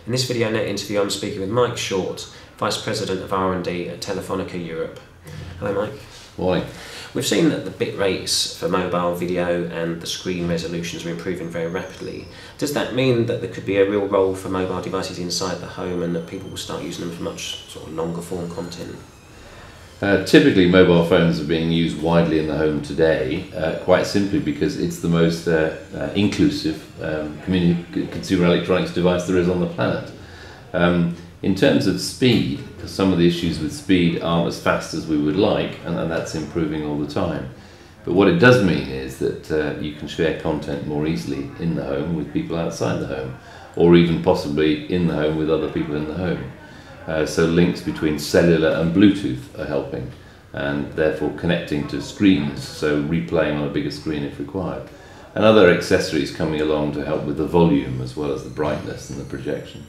In this video net interview, I'm speaking with Mike Short, Vice President of R&D at Telefonica Europe. Hello, Mike. Morning. We've seen that the bit rates for mobile video and the screen resolutions are improving very rapidly. Does that mean that there could be a real role for mobile devices inside the home and that people will start using them for much sort of longer form content? Typically mobile phones are being used widely in the home today, quite simply because it's the most inclusive consumer electronics device there is on the planet. In terms of speed, some of the issues with speed aren't as fast as we would like, and that's improving all the time. But what it does mean is that you can share content more easily in the home with people outside the home, or even possibly in the home with other people in the home. So links between cellular and Bluetooth are helping, and therefore connecting to screens, so replaying on a bigger screen if required. And other accessories coming along to help with the volume as well as the brightness and the projection.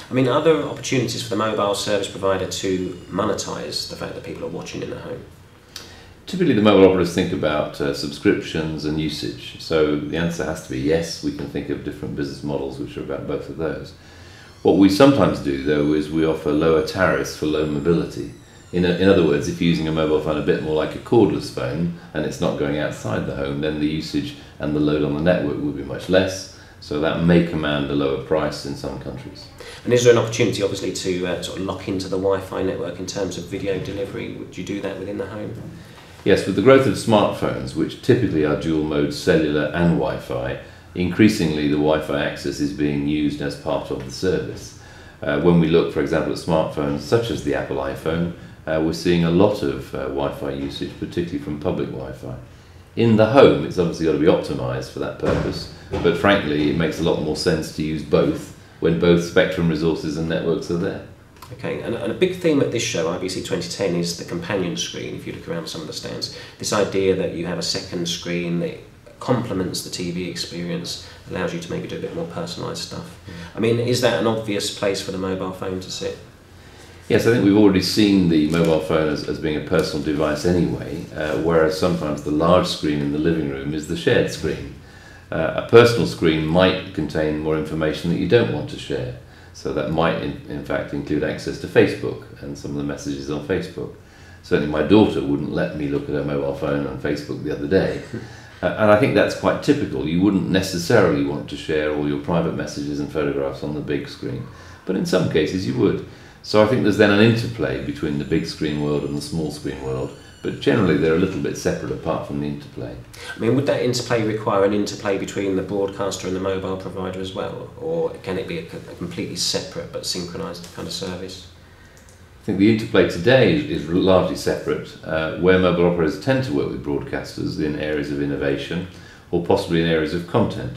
I mean, are there opportunities for the mobile service provider to monetize the fact that people are watching in the home? Typically the mobile operators think about subscriptions and usage, so the answer has to be yes. We can think of different business models which are about both of those. What we sometimes do though is we offer lower tariffs for low mobility. In other words, if you're using a mobile phone a bit more like a cordless phone and it's not going outside the home, then the usage and the load on the network will be much less, so that may command a lower price in some countries. And is there an opportunity obviously to sort of lock into the Wi-Fi network in terms of video delivery? Would you do that within the home? Yes, with the growth of smartphones, which typically are dual mode cellular and Wi-Fi, increasingly the Wi-Fi access is being used as part of the service. When we look, for example, at smartphones such as the Apple iPhone, we're seeing a lot of Wi-Fi usage, particularly from public Wi-Fi. In the home, it's obviously got to be optimized for that purpose, but frankly, it makes a lot more sense to use both when both spectrum resources and networks are there. Okay, and a big theme at this show, IBC 2010, is the companion screen. If you look around some of the stands, this idea that you have a second screen that complements the TV experience, allows you to maybe do a bit more personalised stuff. I mean, is that an obvious place for the mobile phone to sit? Yes, I think we've already seen the mobile phone as being a personal device anyway, whereas sometimes the large screen in the living room is the shared screen. A personal screen might contain more information that you don't want to share, so that might in fact include access to Facebook and some of the messages on Facebook. Certainly my daughter wouldn't let me look at her mobile phone on Facebook the other day. And I think that's quite typical. You wouldn't necessarily want to share all your private messages and photographs on the big screen, but in some cases you would. So I think there's then an interplay between the big screen world and the small screen world, but generally they're a little bit separate apart from the interplay. I mean, would that interplay require an interplay between the broadcaster and the mobile provider as well, or can it be a completely separate but synchronised kind of service? I think the interplay today is largely separate, where mobile operators tend to work with broadcasters in areas of innovation or possibly in areas of content.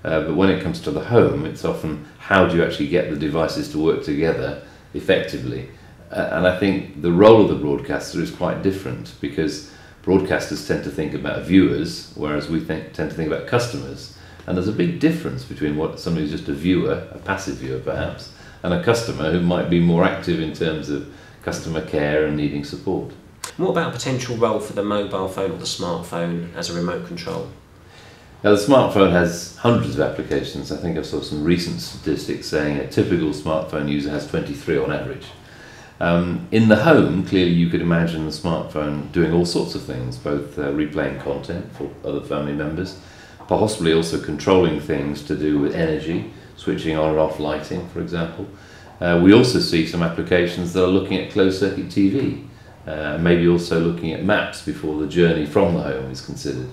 But when it comes to the home, it's often how do you actually get the devices to work together effectively. And I think the role of the broadcaster is quite different, because broadcasters tend to think about viewers, whereas we tend to think about customers. And there's a big difference between what somebody who's just a viewer, a passive viewer perhaps, and a customer who might be more active in terms of customer care and needing support. What about a potential role for the mobile phone or the smartphone as a remote control? Now, the smartphone has hundreds of applications. I think I saw some recent statistics saying a typical smartphone user has 23 on average. In the home, clearly you could imagine the smartphone doing all sorts of things, both replaying content for other family members, possibly also controlling things to do with energy, switching on and off lighting, for example. We also see some applications that are looking at closed-circuit TV, maybe also looking at maps before the journey from the home is considered.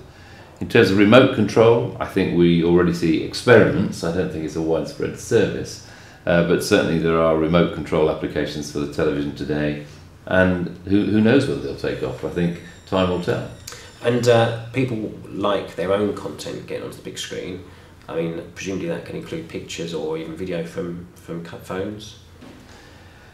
In terms of remote control, I think we already see experiments. I don't think it's a widespread service, but certainly there are remote control applications for the television today, and who knows whether they'll take off. I think time will tell. And people like their own content getting onto the big screen. I mean, presumably that can include pictures or even video from phones.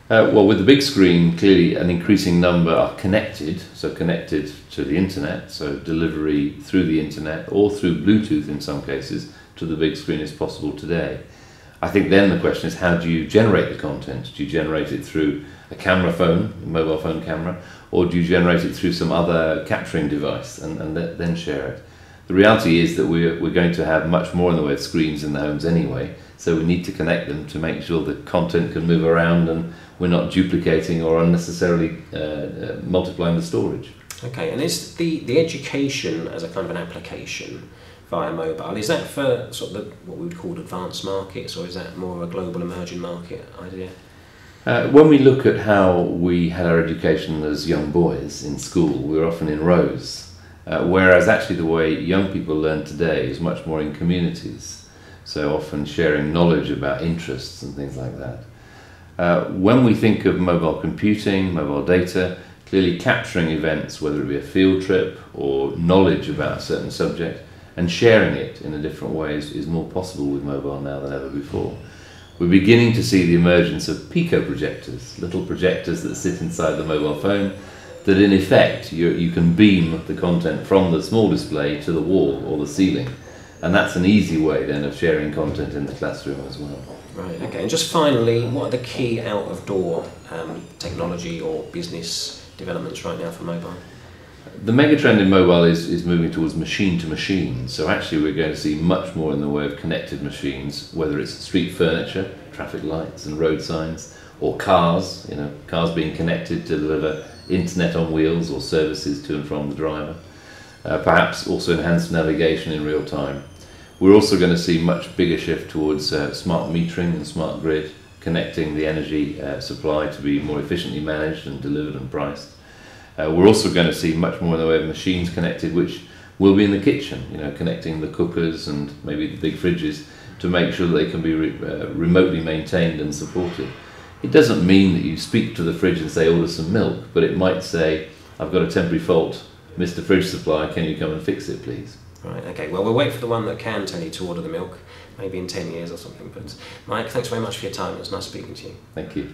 Well, with the big screen, clearly an increasing number are connected, so connected to the internet, so delivery through the internet or through Bluetooth in some cases to the big screen is possible today. I think then the question is, how do you generate the content? Do you generate it through a camera phone, a mobile phone camera, or do you generate it through some other capturing device and then share it? The reality is that we're going to have much more in the way of screens in the homes anyway, So we need to connect them to make sure the content can move around and we're not duplicating or unnecessarily multiplying the storage. Okay, and is the education as a kind of an application via mobile, is that for sort of what we would call advanced markets, or is that more of a global emerging market idea? When we look at how we had our education as young boys in school, we were often in rows, whereas actually the way young people learn today is much more in communities, so often sharing knowledge about interests and things like that. When we think of mobile computing, mobile data, clearly capturing events, whether it be a field trip or knowledge about a certain subject, and sharing it in a different way is more possible with mobile now than ever before. We're beginning to see the emergence of pico projectors, little projectors that sit inside the mobile phone, that in effect you can beam the content from the small display to the wall or the ceiling. And that's an easy way then of sharing content in the classroom as well. Right, okay. And just finally, what are the key out-of-door technology or business developments right now for mobile? The megatrend in mobile is moving towards machine to machine. So actually we're going to see much more in the way of connected machines, whether it's street furniture, traffic lights and road signs, or cars, cars being connected to deliver internet on wheels or services to and from the driver. Perhaps also enhanced navigation in real time. We're also going to see much bigger shift towards smart metering and smart grid, connecting the energy supply to be more efficiently managed and delivered and priced. We're also going to see much more in the way of machines connected, which will be in the kitchen, connecting the cookers and maybe the big fridges to make sure that they can be remotely maintained and supported. It doesn't mean that you speak to the fridge and say, order some milk, but it might say, I've got a temporary fault, Mr. Fridge Supplier, can you come and fix it, please? Right, okay, well, we'll wait for the one that can tell you to order the milk, maybe in 10 years or something. But Mike, thanks very much for your time. It was nice speaking to you. Thank you.